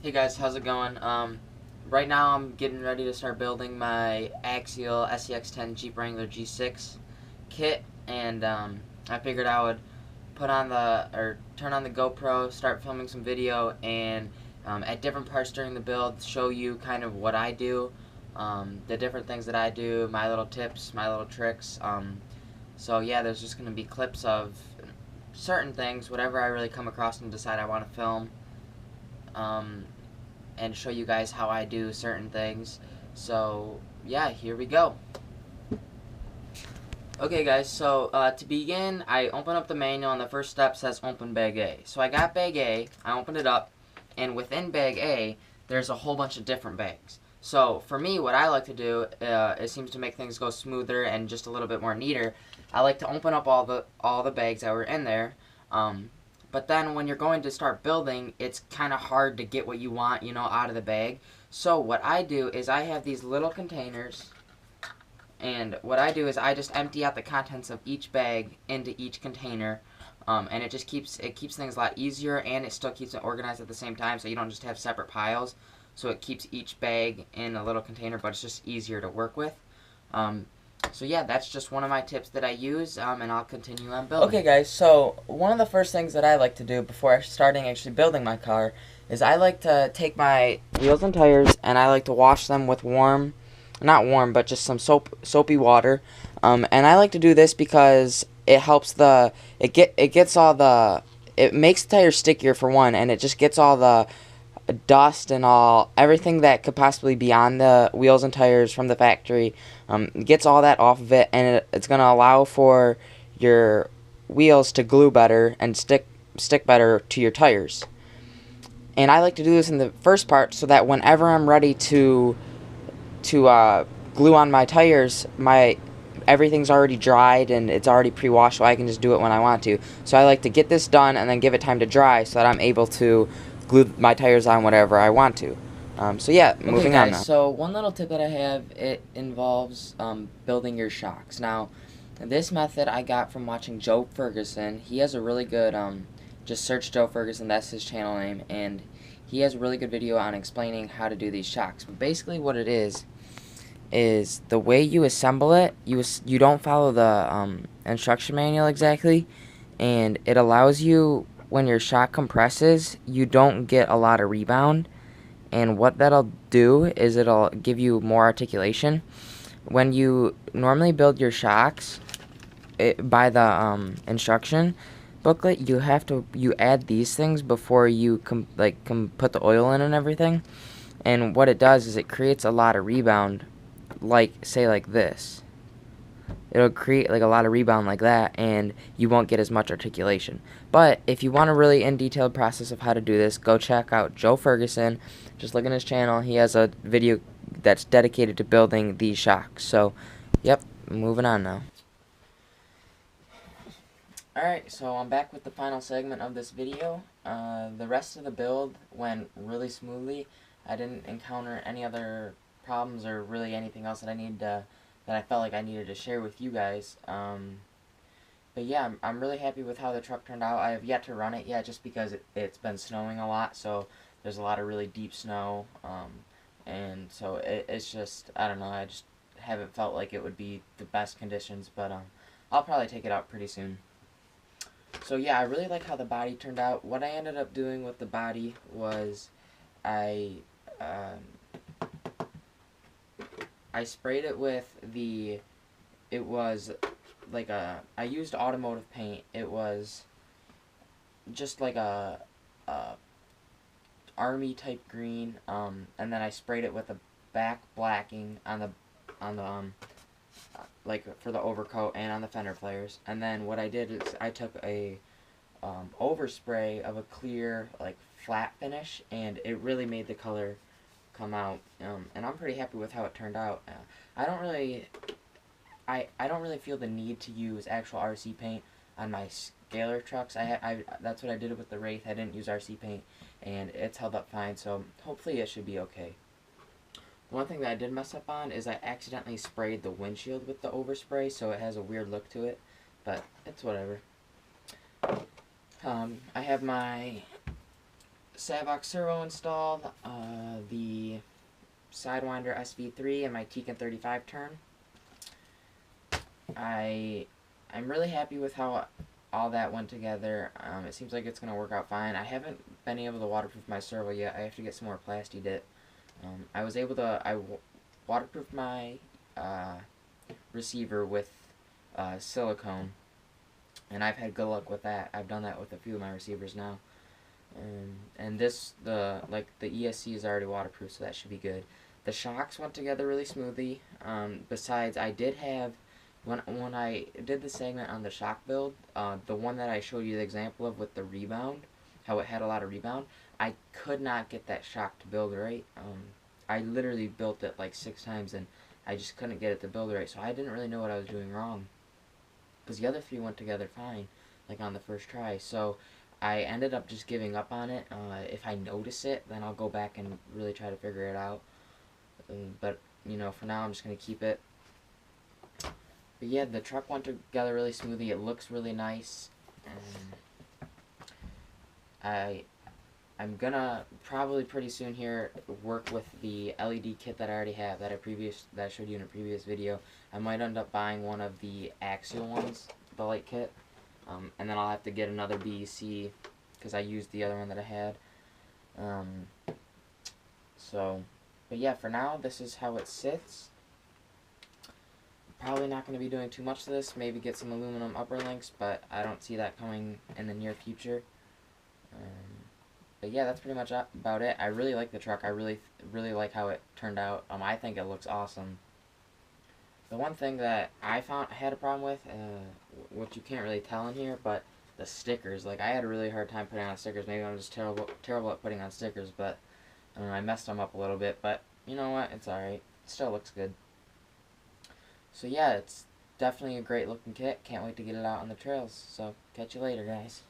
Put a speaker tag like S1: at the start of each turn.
S1: Hey guys, how's it going? Right now I'm getting ready to start building my Axial SCX10 Jeep Wrangler G6 kit, and I figured I would turn on the GoPro, start filming some video, and at different parts during the build, show you kind of what I do, the different things that I do, my little tips, my little tricks. So yeah, there's just going to be clips of certain things, whatever I really come across and decide I want to film. And show you guys how I do certain things. So yeah, here we go. Okay guys, so to begin, I open up the manual and the first step says open bag A. So I got bag A, I opened it up, and within bag A, there's a whole bunch of different bags. So for me, what I like to do, it seems to make things go smoother and just a little bit more neater. I like to open up all the bags that were in there. But then when you're going to start building, it's kind of hard to get what you want, out of the bag. So what I do is I have these little containers, and what I do is I just empty out the contents of each bag into each container, and it just keeps things a lot easier, and it still keeps it organized at the same time, so you don't just have separate piles. So it keeps each bag in a little container, but it's just easier to work with. So yeah, that's just one of my tips that I use, and I'll continue on building. Okay guys, so one of the first things that I like to do before starting actually building my car is I like to take my wheels and tires and I like to wash them with not warm, but just some soapy water. And I like to do this because it helps it makes the tires stickier for one, and it just gets all the dust and everything that could possibly be on the wheels and tires from the factory, gets all that off of it, and it's going to allow for your wheels to glue better and stick better to your tires. And I like to do this in the first part so that whenever I'm ready to glue on my tires, everything's already dried and it's already pre-washed, so I can just do it when I want to. So I like to get this done and then give it time to dry so that I'm able to glue my tires on whatever I want to. So yeah, moving on now. So one little tip that I have, it involves building your shocks. Now, this method I got from watching Joe Ferguson. He has a really good, just search Joe Ferguson, that's his channel name, and he has a really good video on explaining how to do these shocks. But basically what it is the way you assemble it, you don't follow the instruction manual exactly, and it allows you, when your shock compresses, you don't get a lot of rebound, and what that'll do is it'll give you more articulation. When you normally build your shocks by the instruction booklet, you add these things before you put the oil in and everything, and what it does is it creates a lot of rebound, like this. It'll create like a lot of rebound like that, and you won't get as much articulation. But if you want a really in-detailed process of how to do this, go check out Joe Ferguson. Just look in his channel. He has a video that's dedicated to building these shocks. So, yep, moving on now. Alright, so I'm back with the final segment of this video. The rest of the build went really smoothly. I didn't encounter any other problems or really anything else that I felt like I needed to share with you guys. But yeah, I'm really happy with how the truck turned out. I have yet to run it yet just because it's been snowing a lot, so there's a lot of really deep snow, and so it's just, I don't know, I just haven't felt like it would be the best conditions, but I'll probably take it out pretty soon. So yeah, I really like how the body turned out. What I ended up doing with the body was I sprayed it with I used automotive paint. It was just like a army type green, and then I sprayed it with a back blacking on the like for the overcoat and on the fender flares. And then what I did is I took a overspray of a clear like flat finish, and it really made the color come out, and I'm pretty happy with how it turned out. I don't really feel the need to use actual RC paint on my scalar trucks. That's what I did with the Wraith. I didn't use RC paint, and it's held up fine, so hopefully it should be okay. One thing that I did mess up on is I accidentally sprayed the windshield with the overspray, so it has a weird look to it, but it's whatever. I have my Savox servo installed, the Sidewinder SV3 and my Tekin 35 turn. I'm really happy with how all that went together. It seems like it's going to work out fine. I haven't been able to waterproof my servo yet. I have to get some more Plasti Dip. I was able to waterproof my receiver with silicone, and I've had good luck with that. I've done that with a few of my receivers now. And this, the ESC is already waterproof, so that should be good. The shocks went together really smoothly. Besides, I did have, when I did the segment on the shock build, the one that I showed you the example of with the rebound, how it had a lot of rebound, I could not get that shock to build right. I literally built it like 6 times, and I just couldn't get it to build right, so I didn't really know what I was doing wrong. Because the other 3 went together fine, like on the first try, so I ended up just giving up on it. If I notice it, then I'll go back and really try to figure it out. But, you know, for now I'm just going to keep it. But yeah, the truck went together really smoothly. It looks really nice. I'm gonna probably pretty soon here work with the LED kit that I already have, that I showed you in a previous video. I might end up buying one of the Axial ones, the light kit. And then I'll have to get another BEC because I used the other one that I had. But yeah, for now, this is how it sits. Probably not going to be doing too much to this. Maybe get some aluminum upper links, but I don't see that coming in the near future. But yeah, that's pretty much about it. I really like the truck. I really like how it turned out. I think it looks awesome. The one thing that I had a problem with, which you can't really tell in here, but the stickers. Like, I had a really hard time putting on stickers. Maybe I'm just terrible at putting on stickers, but I messed them up a little bit. But you know what? It's alright. It still looks good. So yeah, it's definitely a great looking kit. Can't wait to get it out on the trails. So catch you later, guys.